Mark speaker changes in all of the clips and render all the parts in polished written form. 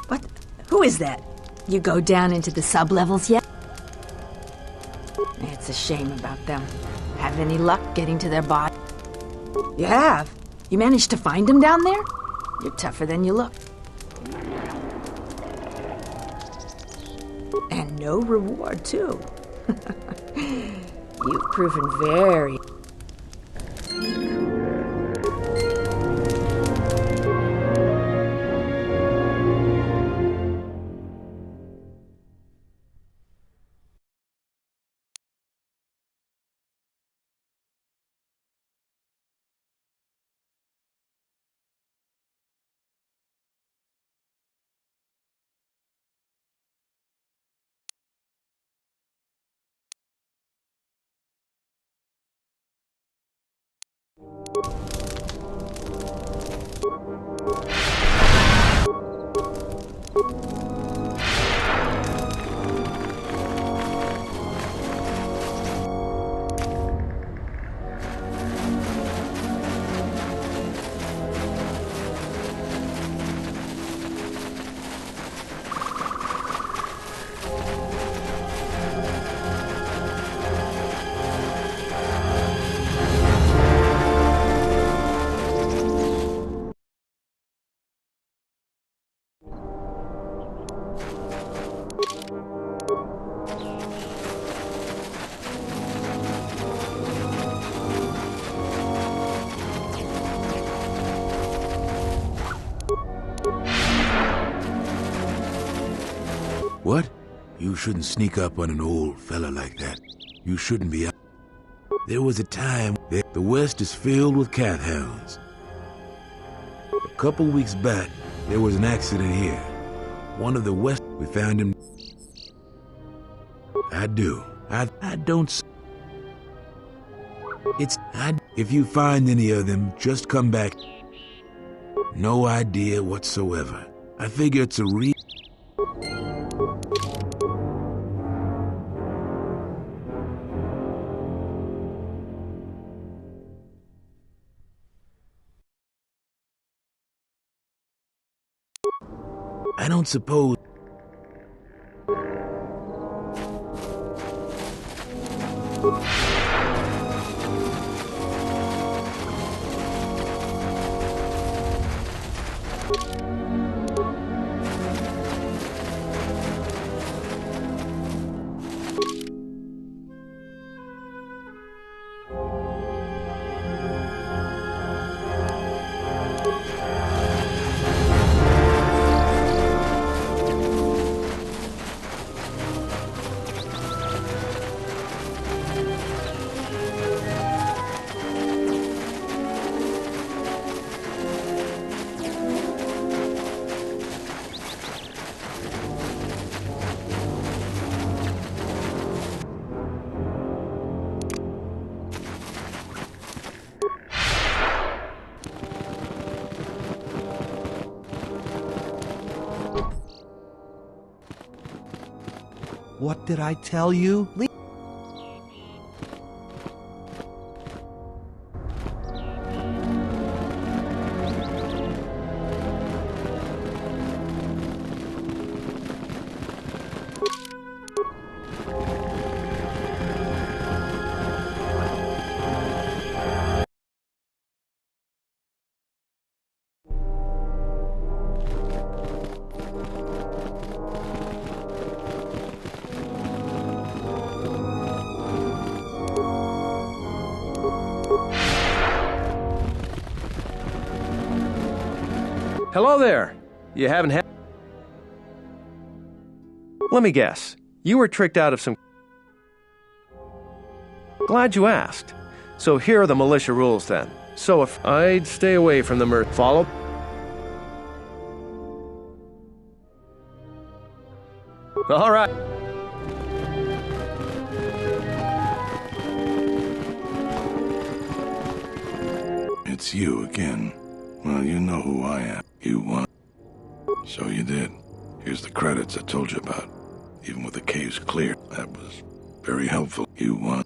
Speaker 1: What? Who is that? You go down into the sub-levels yet? It's a shame about them. Have any luck getting to their body? You have? You managed to find them down there? You're tougher than you look. And no reward, too. You've proven very...
Speaker 2: What? You shouldn't sneak up on an old fella like that. You shouldn't be out. There was a time that the West is filled with cat hounds. A couple weeks back, there was an accident here. One of the West, we found him. I don't. If you find any of them, just come back. No idea whatsoever. I figure it's a I don't suppose.
Speaker 3: What did I tell you?
Speaker 4: Hello there. You haven't had... Let me guess. You were tricked out of some... Glad you asked. So here are the militia rules then. So if I'd stay away from the follow... All right.
Speaker 5: It's you again. Well, you know who I am. You won. So you did. Here's the credits I told you about. Even with the caves clear, that was very helpful. You won.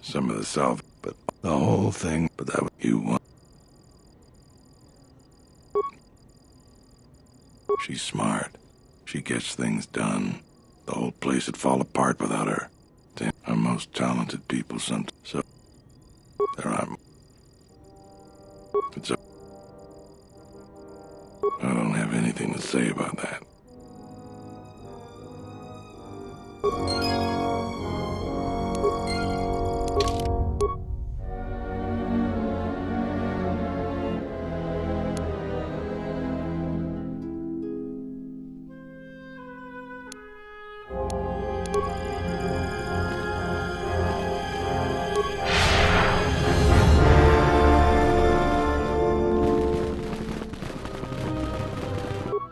Speaker 5: Some of the salvage, but the whole thing, but that was you won. She's smart. She gets things done. The whole place would fall apart without her. Damn, our most talented people sometimes. So, there I'm. It's a... I don't have anything to say about that.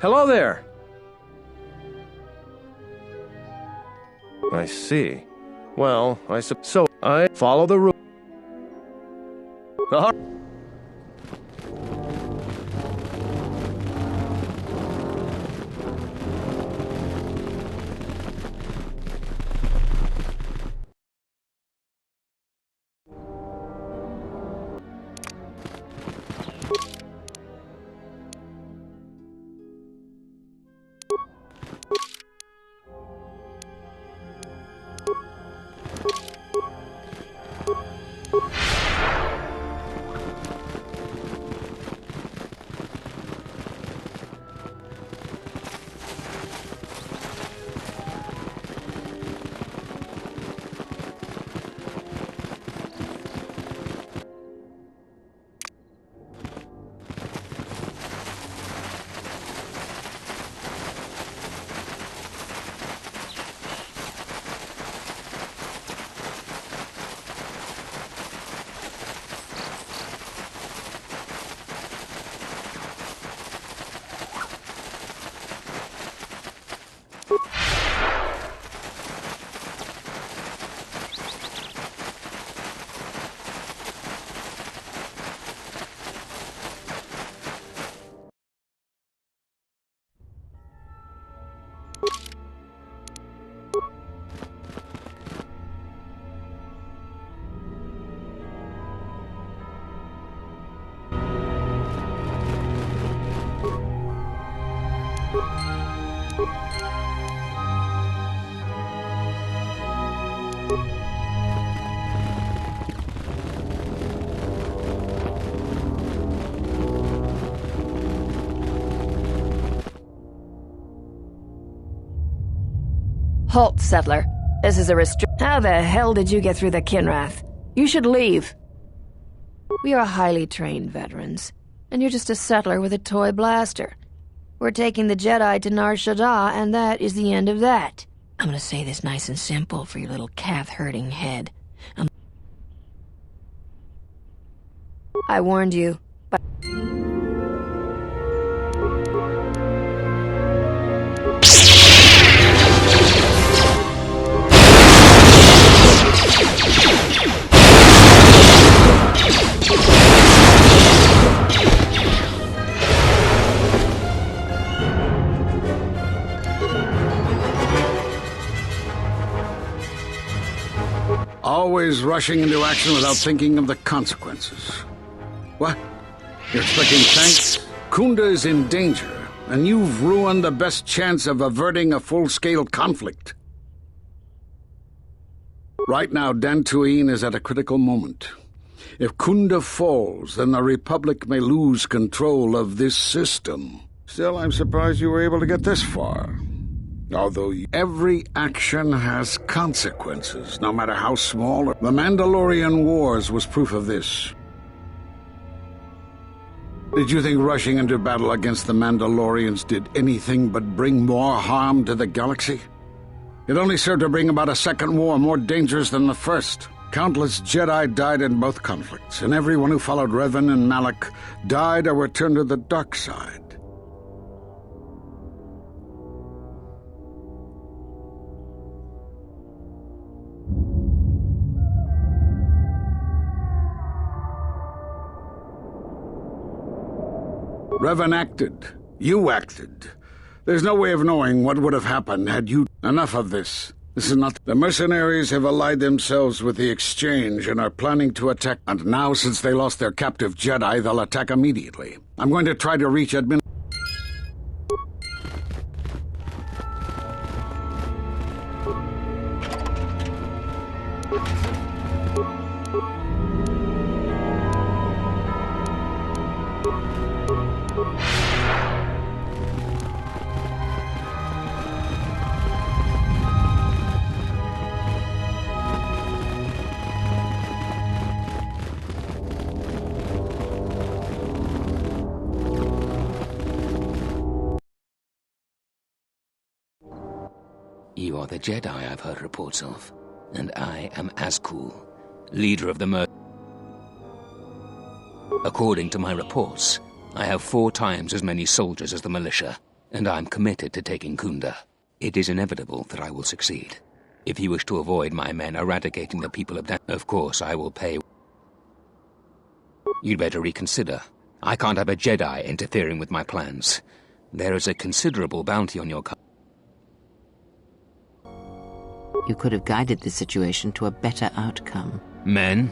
Speaker 4: Hello there! I see. Well, so I follow the rule.
Speaker 6: Halt, settler. This is a How the hell did you get through the Kinrath? You should leave. We are highly trained veterans, and you're just a settler with a toy blaster. We're taking the Jedi to Nar Shaddaa, and that is the end of that. I'm gonna say this nice and simple for your little calf-hurting head. I warned you, but...
Speaker 7: Always rushing into action without thinking of the consequences. What? You're expecting thanks? Khoonda is in danger, and you've ruined the best chance of averting a full-scale conflict. Right now, Dantooine is at a critical moment. If Khoonda falls, then the Republic may lose control of this system. Still, I'm surprised you were able to get this far. Although every action has consequences, no matter how small. The Mandalorian Wars was proof of this. Did you think rushing into battle against the Mandalorians did anything but bring more harm to the galaxy? It only served to bring about a second war more dangerous than the first. Countless Jedi died in both conflicts, and everyone who followed Revan and Malak died or returned to the dark side. Revan acted. You acted. There's no way of knowing what would have happened had you... Enough of this. This is not... The mercenaries have allied themselves with the Exchange and are planning to attack... And now, since they lost their captive Jedi, they'll attack immediately. I'm going to try to reach admin...
Speaker 8: You are the Jedi I've heard reports of, and I am Azkul, leader of the According to my reports, I have 4 times as many soldiers as the militia, and I'm committed to taking Khoonda. It is inevitable that I will succeed. If you wish to avoid my men eradicating the people of of course I will pay. You'd better reconsider. I can't have a Jedi interfering with my plans. There is a considerable bounty on your
Speaker 9: You could have guided the situation to a better outcome.
Speaker 8: Men,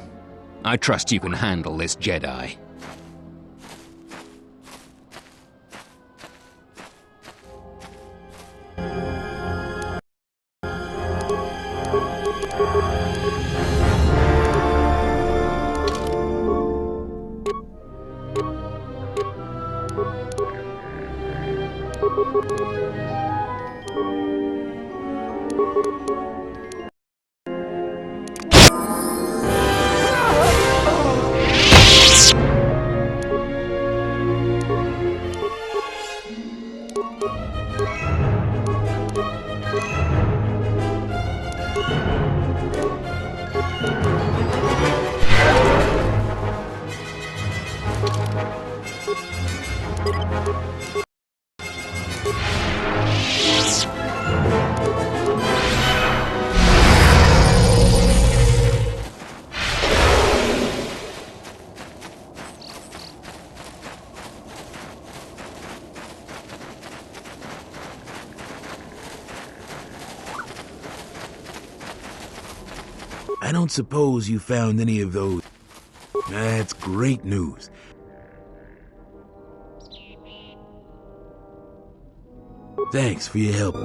Speaker 8: I trust you can handle this Jedi.
Speaker 2: I don't suppose you found any of those. That's great news. Thanks for your help.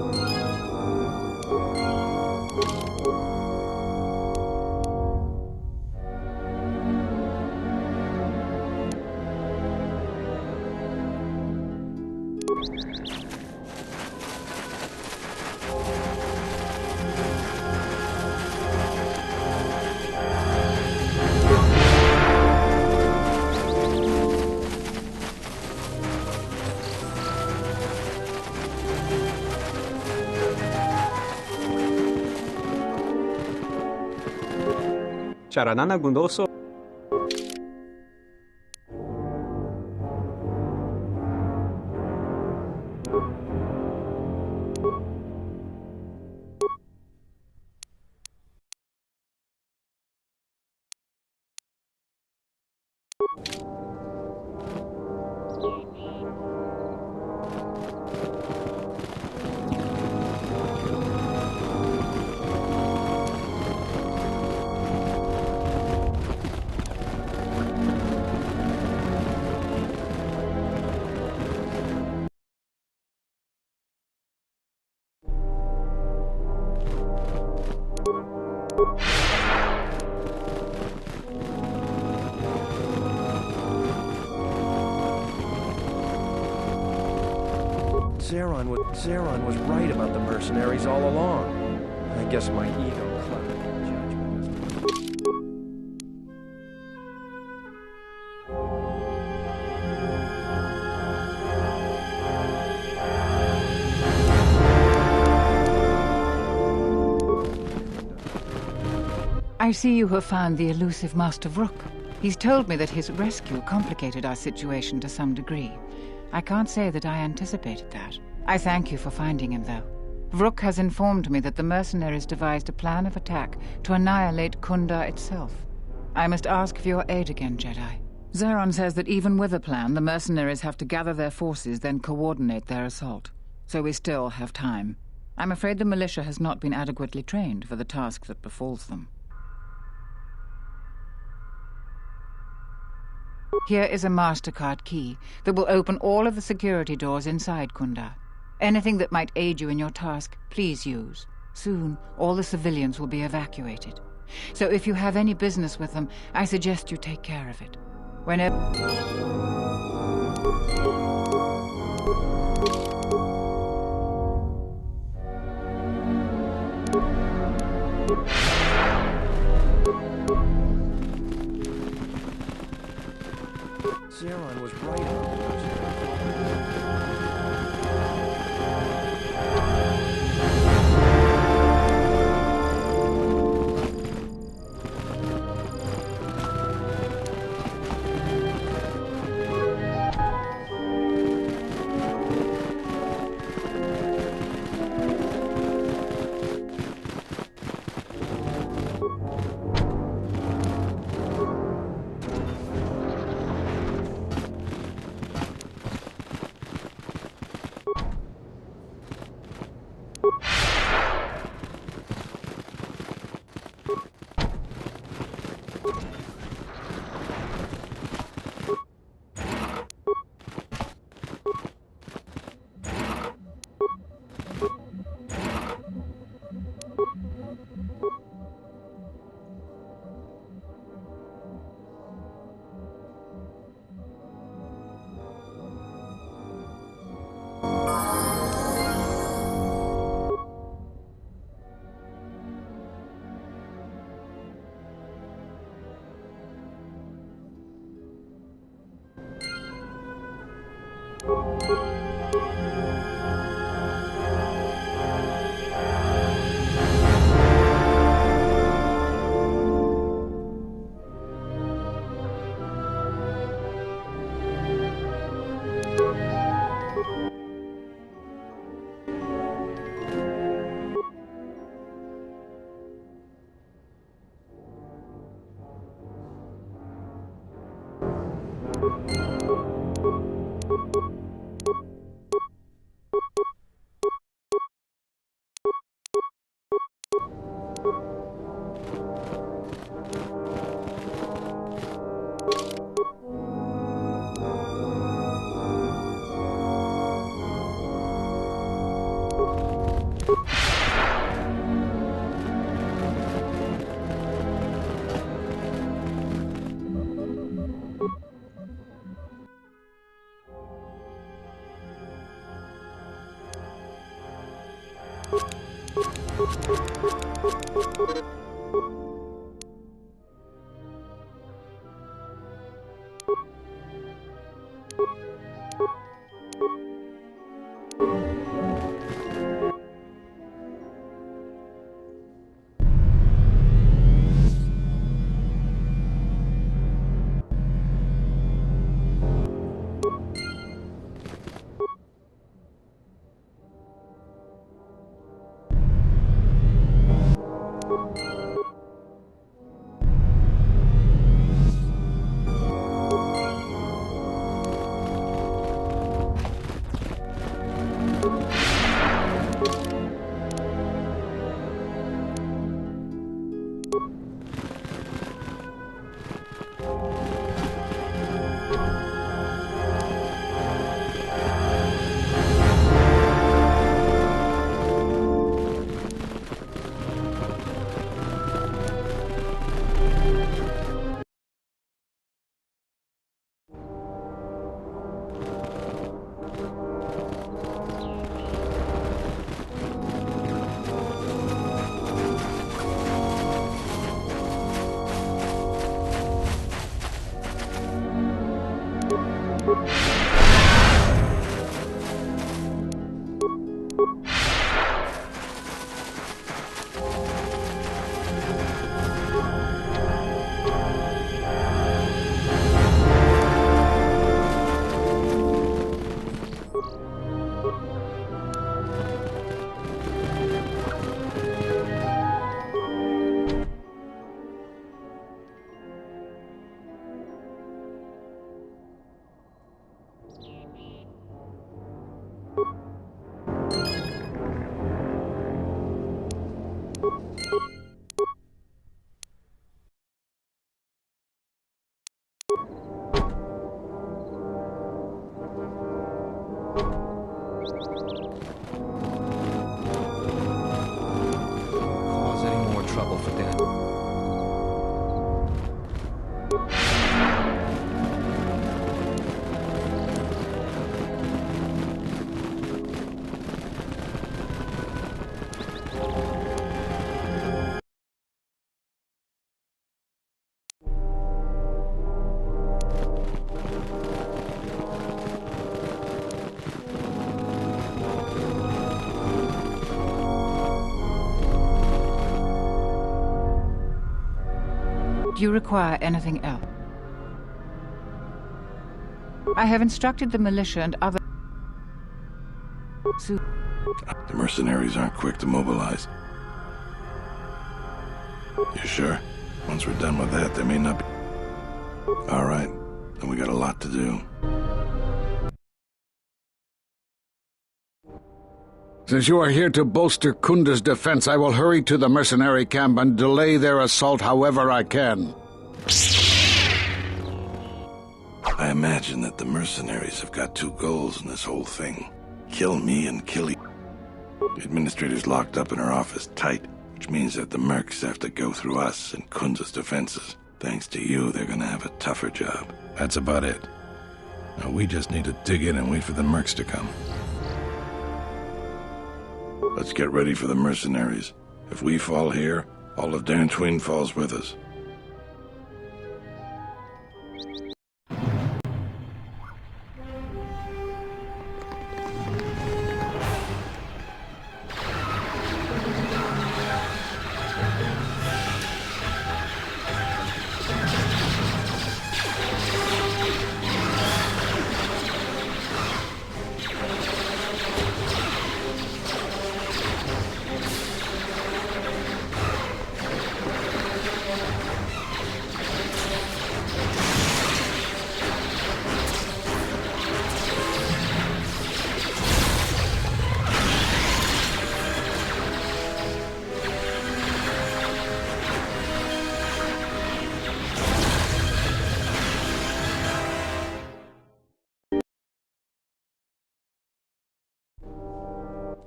Speaker 10: Charanana Gundoso.
Speaker 4: Zeron was right about the mercenaries all along. I guess my ego clouded my judgment.
Speaker 11: I see you have found the elusive Master Vrook. He's told me that his rescue complicated our situation to some degree. I can't say that I anticipated that. I thank you for finding him, though. Vrook has informed me that the mercenaries devised a plan of attack to annihilate Khoonda itself. I must ask for your aid again, Jedi. Zeron says that even with a plan, the mercenaries have to gather their forces, then coordinate their assault. So we still have time. I'm afraid the militia has not been adequately trained for the task that befalls them. Here is a MasterCard key that will open all of the security doors inside Khoonda. Anything that might aid you in your task, please use. Soon, all the civilians will be evacuated. So if you have any business with them, I suggest you take care of it. Whenever...
Speaker 4: Zeron was right about the mercenaries.
Speaker 11: you require anything else. I have instructed the militia and other...
Speaker 5: The mercenaries aren't quick to mobilize. You sure? Once we're done with that, they may not be... All right, then we got a lot to do.
Speaker 7: Since you are here to bolster Khoonda's defense, I will hurry to the mercenary camp and delay their assault however I can.
Speaker 5: I imagine that the mercenaries have got two goals in this whole thing. Kill me and kill you. The administrator's locked up in her office tight, which means that the mercs have to go through us and Khoonda's defenses. Thanks to you, they're gonna have a tougher job. That's about it. Now we just need to dig in and wait for the mercs to come. Let's get ready for the mercenaries. If we fall here, all of Dantooine falls with us.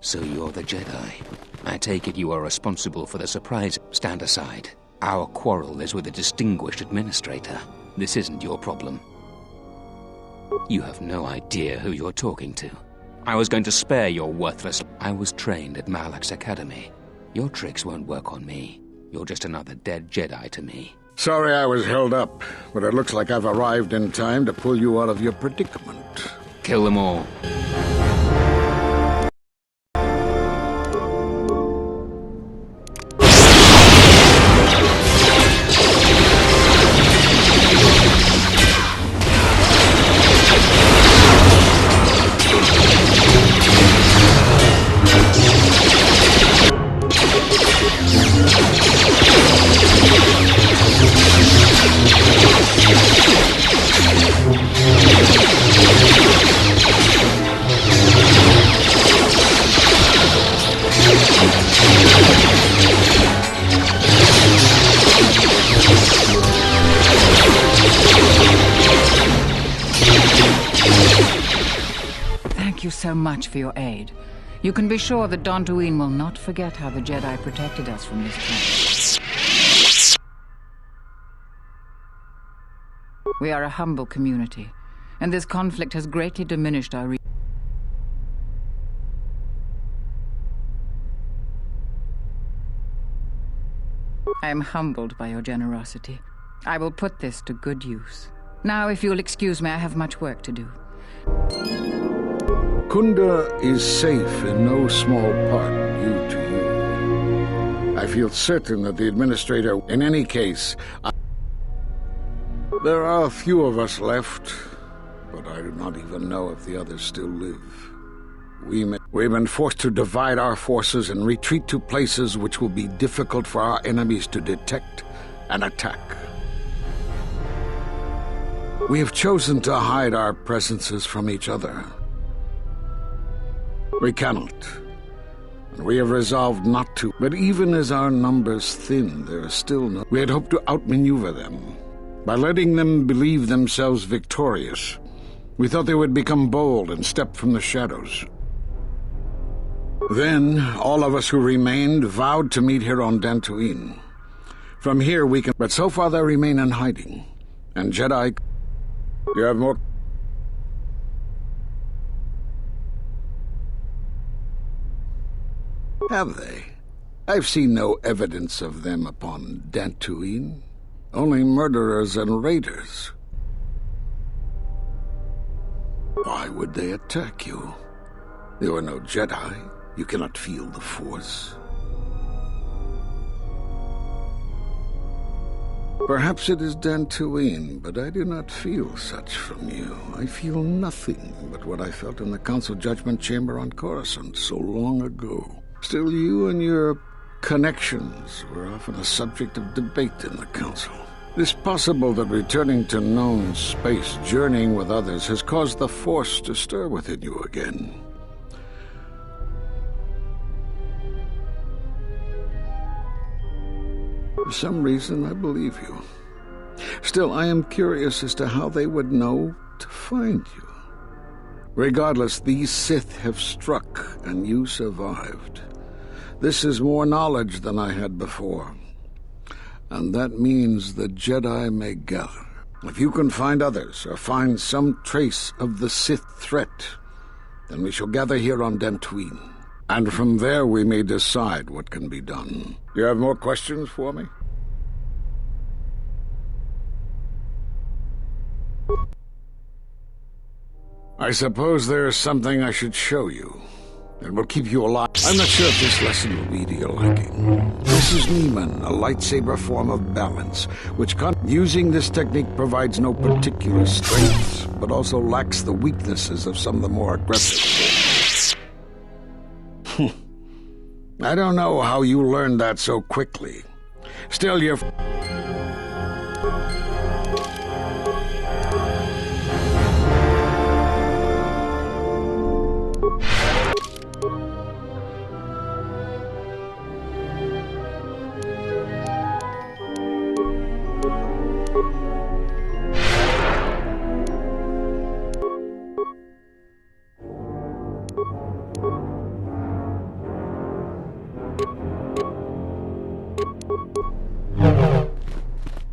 Speaker 8: So you're the Jedi. I take it you are responsible for the surprise. Stand aside. Our quarrel is with a distinguished administrator. This isn't your problem. You have no idea who you're talking to. I was going to spare your worthless... I was trained at Malak's academy. Your tricks won't work on me. You're just another dead Jedi to me.
Speaker 7: Sorry I was held up, but it looks like I've arrived in time to pull you out of your predicament.
Speaker 8: Kill them all.
Speaker 11: Thank you so much for your aid. You can be sure that Dantooine will not forget how the Jedi protected us from this place. We are a humble community, and this conflict has greatly diminished our I am humbled by your generosity. I will put this to good use. Now, if you'll excuse me, I have much work to do.
Speaker 7: Khoonda is safe in no small part due to you. I feel certain that the administrator... In any case, there are a few of us left, but I do not even know if the others still live. We've been forced to divide our forces and retreat to places which will be difficult for our enemies to detect and attack. We have chosen to hide our presences from each other. We cannot, and we have resolved not to. But even as our numbers thin, there is still no... We had hoped to outmaneuver them. By letting them believe themselves victorious, we thought they would become bold and step from the shadows. Then, all of us who remained vowed to meet here on Dantooine. From here we can... But so far they remain in hiding. And Jedi... You have more... Have they? I've seen no evidence of them upon Dantooine. Only murderers and raiders. Why would they attack you? You are no Jedi. You cannot feel the Force. Perhaps it is Dantooine, but I do not feel such from you. I feel nothing but what I felt in the Council Judgment Chamber on Coruscant so long ago. Still, you and your connections were often a subject of debate in the Council. It is possible that returning to known space, journeying with others, has caused the Force to stir within you again. For some reason, I believe you. Still, I am curious as to how they would know to find you. Regardless, these Sith have struck, and you survived. This is more knowledge than I had before. And that means the Jedi may gather. If you can find others, or find some trace of the Sith threat, then we shall gather here on Dantooine. And from there we may decide what can be done. You have more questions for me? I suppose there's something I should show you. It will keep you alive. I'm not sure if this lesson will be to your liking. This is Neiman, a lightsaber form of balance, which using this technique provides no particular strengths, but also lacks the weaknesses of some of the more aggressive. I don't know how you learned that so quickly. Still, you're...